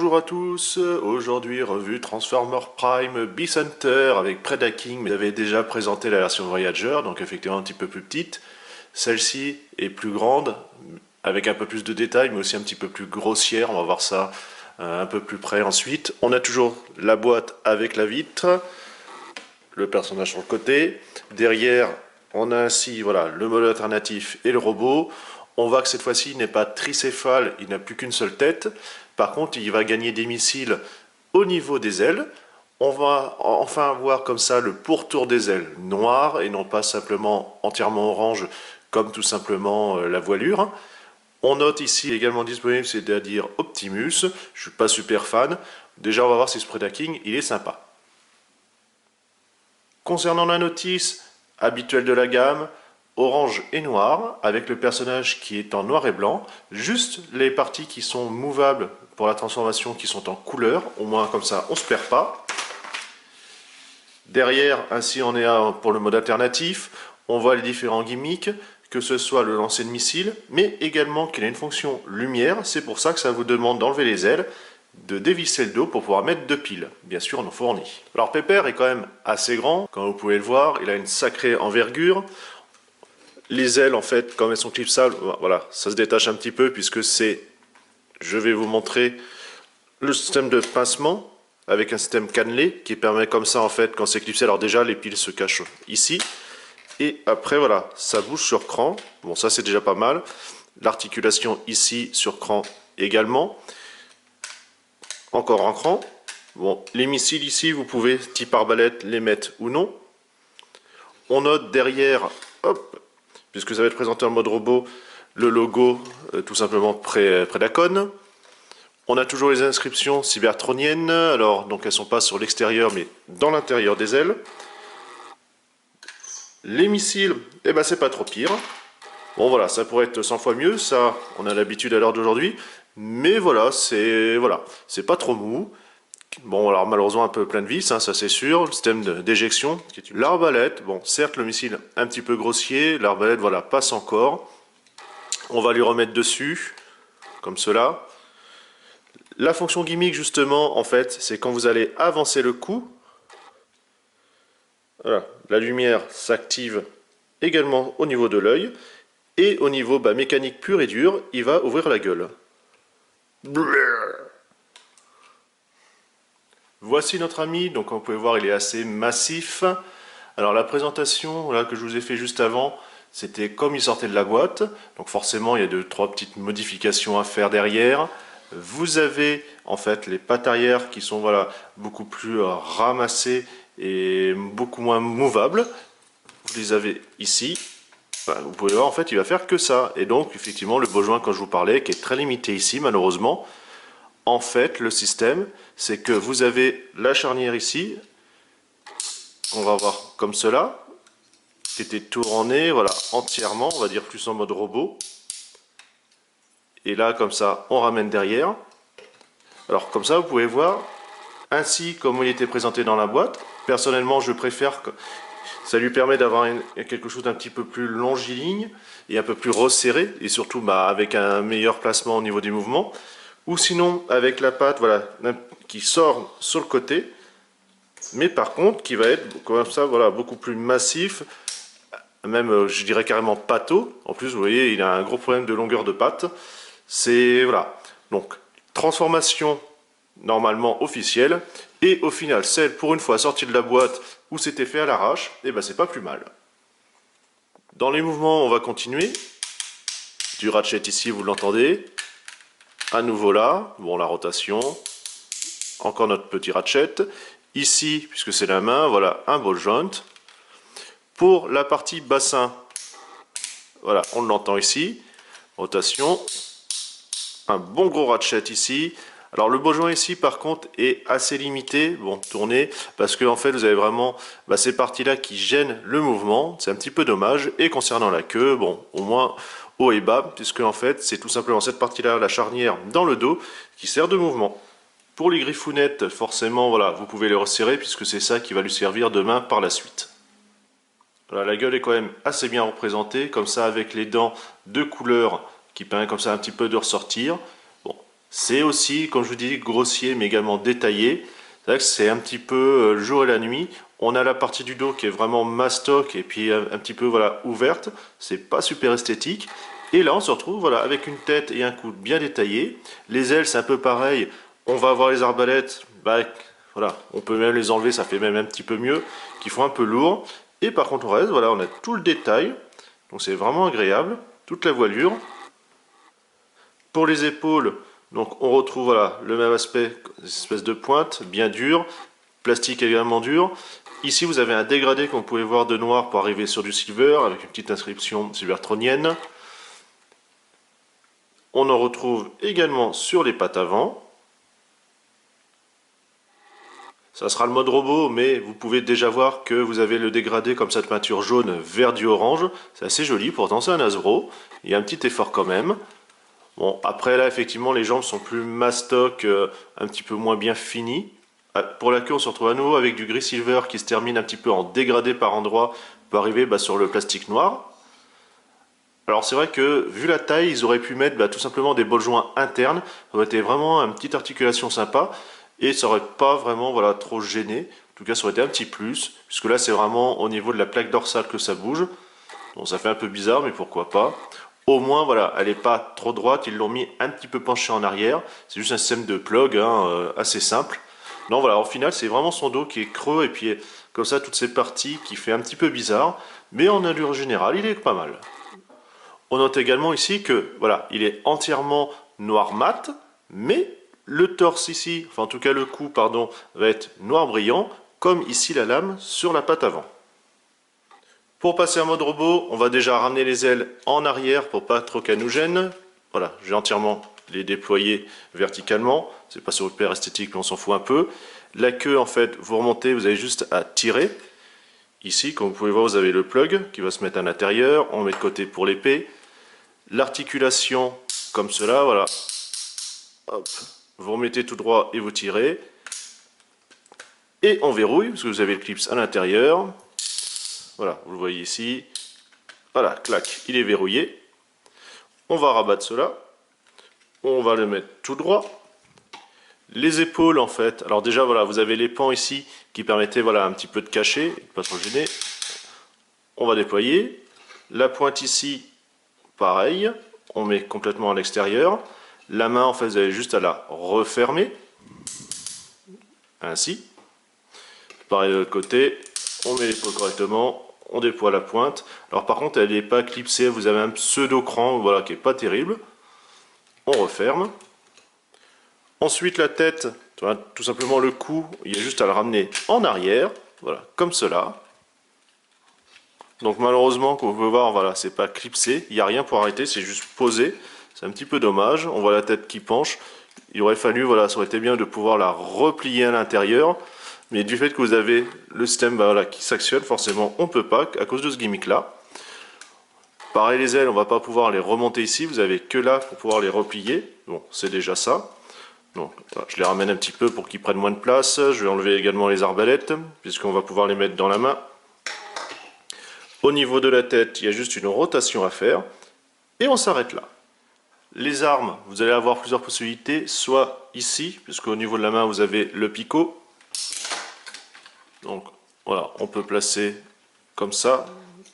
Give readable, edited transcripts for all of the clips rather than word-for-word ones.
Bonjour à tous, aujourd'hui revue Transformer Prime Beast Hunter avec Predaking, mais j'avais déjà présenté la version Voyager, donc effectivement un petit peu plus petite. Celle-ci est plus grande, avec un peu plus de détails, mais aussi un petit peu plus grossière, on va voir ça un peu plus près ensuite. On a toujours la boîte avec la vitre, le personnage sur le côté, derrière on a ainsi voilà, le mode alternatif et le robot. On voit que cette fois-ci il n'est pas tricéphale, il n'a plus qu'une seule tête. Par contre, il va gagner des missiles au niveau des ailes. On va enfin avoir comme ça le pourtour des ailes noir et non pas simplement entièrement orange comme tout simplement la voilure. On note ici également disponible, c'est-à-dire Optimus. Je ne suis pas super fan. Déjà, on va voir si ce Predaking, il est sympa. Concernant la notice habituelle de la gamme, orange et noir, avec le personnage qui est en noir et blanc, juste les parties qui sont mouvables pour la transformation qui sont en couleur, au moins comme ça on ne se perd pas. Derrière, ainsi on est pour le mode alternatif, on voit les différents gimmicks, que ce soit le lancer de missile, mais également qu'il a une fonction lumière, c'est pour ça que ça vous demande d'enlever les ailes, de dévisser le dos pour pouvoir mettre deux piles, bien sûr non fournies. Alors Pepper est quand même assez grand, comme vous pouvez le voir, il a une sacrée envergure. Les ailes en fait, comme elles sont clipsables, voilà, ça se détache un petit peu puisque c'est, je vais vous montrer le système de pincement avec un système cannelé qui permet comme ça en fait quand c'est clipsé, alors déjà les piles se cachent ici et après voilà, ça bouge sur cran, bon ça c'est déjà pas mal, l'articulation ici sur cran également. Encore un cran. Bon, les missiles ici, vous pouvez, type arbalète, les mettre ou non. On note derrière, hop, puisque ça va être présenté en mode robot, le logo, tout simplement Predacon. On a toujours les inscriptions cybertroniennes, alors donc elles ne sont pas sur l'extérieur, mais dans l'intérieur des ailes. Les missiles, eh ben c'est pas trop pire. Bon voilà, ça pourrait être 100 fois mieux, ça on a l'habitude à l'heure d'aujourd'hui. Mais voilà, c'est pas trop mou. Bon, alors malheureusement un peu plein de vis, hein, ça c'est sûr. Le système d'éjection. L'arbalète, bon, certes le missile un petit peu grossier. L'arbalète, voilà, passe encore. On va lui remettre dessus, comme cela. La fonction gimmick, justement, en fait, c'est quand vous allez avancer le coup. Voilà, la lumière s'active également au niveau de l'œil. Et au niveau mécanique pur et dur, il va ouvrir la gueule. Voici notre ami, donc comme vous pouvez voir il est assez massif. Alors la présentation là, que je vous ai fait juste avant, c'était comme il sortait de la boîte, donc forcément il y a 2-3 petites modifications à faire derrière. Vous avez en fait les pattes arrière qui sont voilà, beaucoup plus ramassées et beaucoup moins mouvables. Vous les avez ici. Enfin, vous pouvez voir en fait il va faire que ça. Et donc effectivement le beau joint quand je vous parlais qui est très limité ici malheureusement. En fait, le système, c'est que vous avez la charnière ici, on va voir comme cela, qui était tournée, voilà, entièrement, on va dire plus en mode robot. Et là, comme ça, on ramène derrière. Alors, comme ça, vous pouvez voir, ainsi comme il était présenté dans la boîte. Personnellement, je préfère que ça lui permet d'avoir quelque chose d'un petit peu plus longiligne et un peu plus resserré, et surtout avec un meilleur placement au niveau des mouvements. Ou sinon avec la patte voilà, qui sort sur le côté, mais par contre qui va être comme ça voilà, beaucoup plus massif, même je dirais carrément pâteau. En plus vous voyez il a un gros problème de longueur de patte. C'est voilà, donc transformation normalement officielle, et au final celle pour une fois sortie de la boîte où c'était fait à l'arrache, et ben c'est pas plus mal. Dans les mouvements on va continuer, du ratchet ici vous l'entendez. À nouveau là, bon la rotation, encore notre petit ratchet. Ici, puisque c'est la main, voilà un ball joint. Pour la partie bassin, voilà, on l'entend ici. Rotation, un bon gros ratchet ici. Alors le ball joint ici par contre est assez limité, bon tourné, parce que en fait vous avez vraiment ces parties là qui gênent le mouvement, c'est un petit peu dommage. Et concernant la queue, bon au moins haut et bas, puisque en fait c'est tout simplement cette partie là, la charnière dans le dos, qui sert de mouvement. Pour les griffounettes, forcément voilà, vous pouvez les resserrer puisque c'est ça qui va lui servir demain par la suite. Voilà, la gueule est quand même assez bien représentée, comme ça avec les dents de couleur qui permettent comme ça un petit peu de ressortir. Bon, C'est aussi, comme je vous dis, grossier mais également détaillé. C'est vrai que c'est un petit peu le jour et la nuit. On a la partie du dos qui est vraiment mastoc et puis un petit peu voilà ouverte. C'est pas super esthétique. Et là on se retrouve voilà avec une tête et un cou bien détaillés. Les ailes c'est un peu pareil. On va avoir les arbalètes. Bah, voilà, on peut même les enlever, ça fait même un petit peu mieux. Qui font un peu lourd. Et par contre on reste, voilà, on a tout le détail. Donc c'est vraiment agréable. Toute la voilure. Pour les épaules, donc on retrouve voilà, le même aspect, des espèces de pointes bien dures, plastique également dur. Ici vous avez un dégradé comme vous pouvez voir de noir pour arriver sur du silver avec une petite inscription silvertronienne. On en retrouve également sur les pattes avant. Ça sera le mode robot, mais vous pouvez déjà voir que vous avez le dégradé comme cette peinture jaune, vert du orange. C'est assez joli, pourtant c'est un Hasbro. Il y a un petit effort quand même. Bon, après là, effectivement, les jambes sont plus mastoc, un petit peu moins bien finies. Pour la queue, on se retrouve à nouveau avec du gris silver qui se termine un petit peu en dégradé par endroits pour arriver sur le plastique noir. Alors c'est vrai que, vu la taille, ils auraient pu mettre tout simplement des bols joints internes. Ça aurait été vraiment une petite articulation sympa. Et ça aurait pas vraiment voilà, trop gêné. En tout cas, ça aurait été un petit plus. Puisque là, c'est vraiment au niveau de la plaque dorsale que ça bouge. Bon, ça fait un peu bizarre, mais pourquoi pas. Au moins, voilà, elle n'est pas trop droite. Ils l'ont mis un petit peu penché en arrière. C'est juste un système de plug assez simple. Non, voilà, au final, c'est vraiment son dos qui est creux. Et puis, comme ça, toutes ces parties qui fait un petit peu bizarre. Mais en allure générale, il est pas mal. On note également ici que, voilà, il est entièrement noir mat. Mais le torse ici, enfin en tout cas le cou, pardon, va être noir brillant. Comme ici la lame sur la patte avant. Pour passer en mode robot, on va déjà ramener les ailes en arrière pour pas trop qu'elles nous gênent. Voilà, j'ai entièrement les déployer verticalement. C'est pas super esthétique, mais on s'en fout un peu. La queue, en fait, vous remontez, vous avez juste à tirer. Ici, comme vous pouvez voir, vous avez le plug qui va se mettre à l'intérieur. On met de côté pour l'épée. L'articulation, comme cela, voilà. Hop. Vous remettez tout droit et vous tirez. Et on verrouille, parce que vous avez le clips à l'intérieur. Voilà, vous le voyez ici. Voilà, clac, il est verrouillé. On va rabattre cela. On va le mettre tout droit. Les épaules, en fait. Alors déjà, voilà, vous avez les pans ici qui permettaient voilà, un petit peu de cacher, pas trop gêner. On va déployer. La pointe ici, pareil. On met complètement à l'extérieur. La main, en fait, vous avez juste à la refermer. Ainsi. Pareil de l'autre côté. On met l'épaule correctement. On déploie la pointe. Alors par contre, elle n'est pas clipsée, vous avez un pseudo-cran voilà, qui n'est pas terrible. On referme. Ensuite la tête, tout simplement le cou, il y a juste à le ramener en arrière. Voilà, comme cela. Donc malheureusement, comme vous pouvez voir, voilà, c'est pas clipsé. Il n'y a rien pour arrêter, c'est juste posé. C'est un petit peu dommage. On voit la tête qui penche. Il aurait fallu, voilà, ça aurait été bien de pouvoir la replier à l'intérieur. Mais du fait que vous avez le système voilà, qui s'actionne, forcément on ne peut pas à cause de ce gimmick là. Pareil les ailes, on ne va pas pouvoir les remonter ici, vous avez que là pour pouvoir les replier. Bon, c'est déjà ça. Donc voilà, je les ramène un petit peu pour qu'ils prennent moins de place. Je vais enlever également les arbalètes, puisqu'on va pouvoir les mettre dans la main. Au niveau de la tête, il y a juste une rotation à faire. Et on s'arrête là. Les armes, vous allez avoir plusieurs possibilités, soit ici, puisqu'au niveau de la main vous avez le picot. Donc voilà, on peut placer comme ça,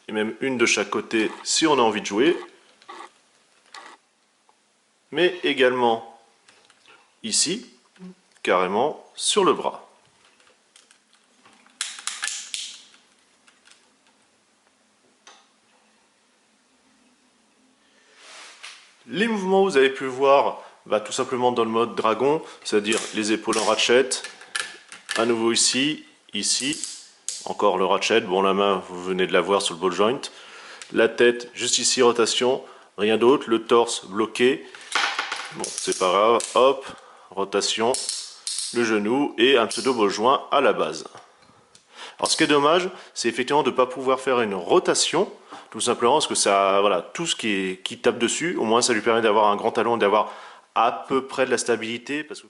et même une de chaque côté si on a envie de jouer. Mais également ici, carrément sur le bras. Les mouvements, vous avez pu voir tout simplement dans le mode dragon, c'est-à-dire les épaules en ratchet, à nouveau ici, ici, encore le ratchet, bon la main vous venez de la voir sur le ball joint, la tête juste ici rotation, rien d'autre, le torse bloqué, bon c'est pas grave, hop, rotation, le genou et un pseudo ball joint à la base. Alors ce qui est dommage, c'est effectivement de ne pas pouvoir faire une rotation, tout simplement parce que ça, voilà, tout ce qui tape dessus, au moins ça lui permet d'avoir un grand talon, d'avoir à peu près de la stabilité, parce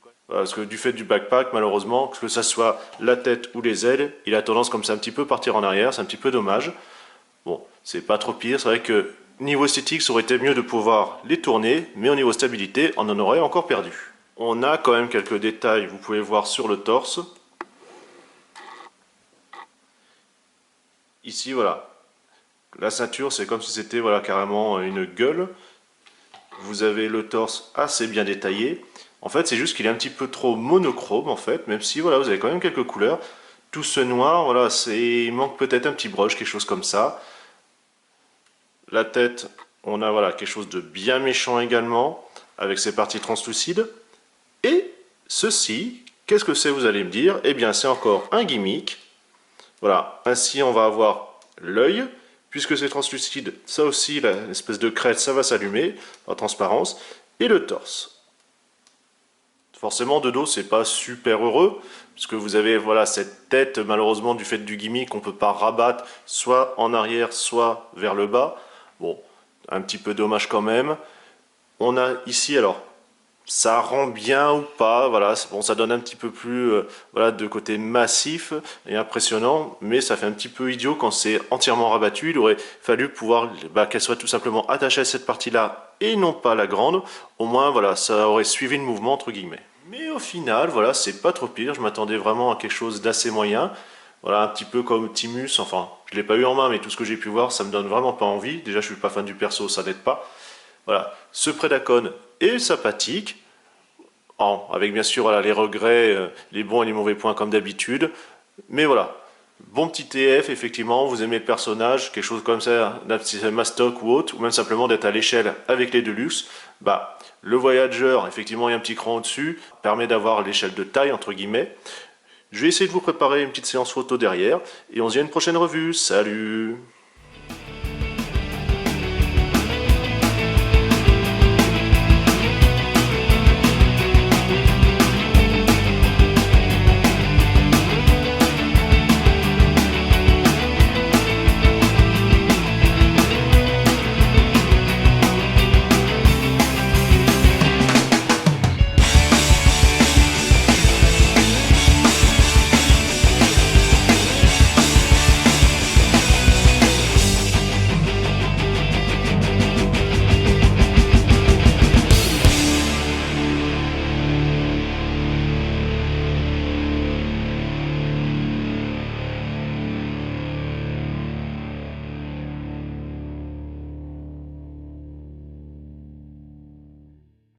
que du fait du backpack, malheureusement, que ce soit la tête ou les ailes, il a tendance comme ça un petit peu partir en arrière, c'est un petit peu dommage. Bon, c'est pas trop pire, c'est vrai que niveau esthétique, ça aurait été mieux de pouvoir les tourner, mais au niveau stabilité, on en aurait encore perdu. On a quand même quelques détails, vous pouvez voir sur le torse. Ici, voilà. La ceinture, c'est comme si c'était voilà, carrément une gueule. Vous avez le torse assez bien détaillé. En fait, c'est juste qu'il est un petit peu trop monochrome, en fait, même si voilà, vous avez quand même quelques couleurs. Tout ce noir, voilà, il manque peut-être un petit brush, quelque chose comme ça. La tête, on a voilà, quelque chose de bien méchant également, avec ses parties translucides. Et ceci, qu'est-ce que c'est, vous allez me dire? Eh bien, c'est encore un gimmick. Voilà, ainsi on va avoir l'œil, puisque c'est translucide, ça aussi, l'espèce de crête, ça va s'allumer, en transparence, et le torse. Forcément, de dos, c'est pas super heureux, puisque vous avez voilà, cette tête, malheureusement, du fait du gimmick, qu'on peut pas rabattre, soit en arrière, soit vers le bas. Bon, un petit peu dommage quand même. On a ici, alors, ça rend bien ou pas, voilà, bon, ça donne un petit peu plus voilà, de côté massif et impressionnant, mais ça fait un petit peu idiot quand c'est entièrement rabattu. Il aurait fallu pouvoir qu'elle soit tout simplement attachée à cette partie-là et non pas la grande. Au moins, voilà, ça aurait suivi le mouvement entre guillemets. Mais au final, voilà, c'est pas trop pire. Je m'attendais vraiment à quelque chose d'assez moyen. Voilà, un petit peu comme Timus, enfin, je l'ai pas eu en main, mais tout ce que j'ai pu voir, ça me donne vraiment pas envie. Déjà, je suis pas fan du perso, ça n'aide pas. Voilà, ce Predacon est sympathique, avec bien sûr voilà, les regrets, les bons et les mauvais points comme d'habitude. Mais voilà, bon petit TF, effectivement, vous aimez le personnage, quelque chose comme ça, d'un petit mastoc ou autre, ou même simplement d'être à l'échelle avec les Deluxe, bah, le Voyager, effectivement, il y a un petit cran au-dessus, permet d'avoir l'échelle de taille, entre guillemets. Je vais essayer de vous préparer une petite séance photo derrière, et on se dit à une prochaine revue. Salut!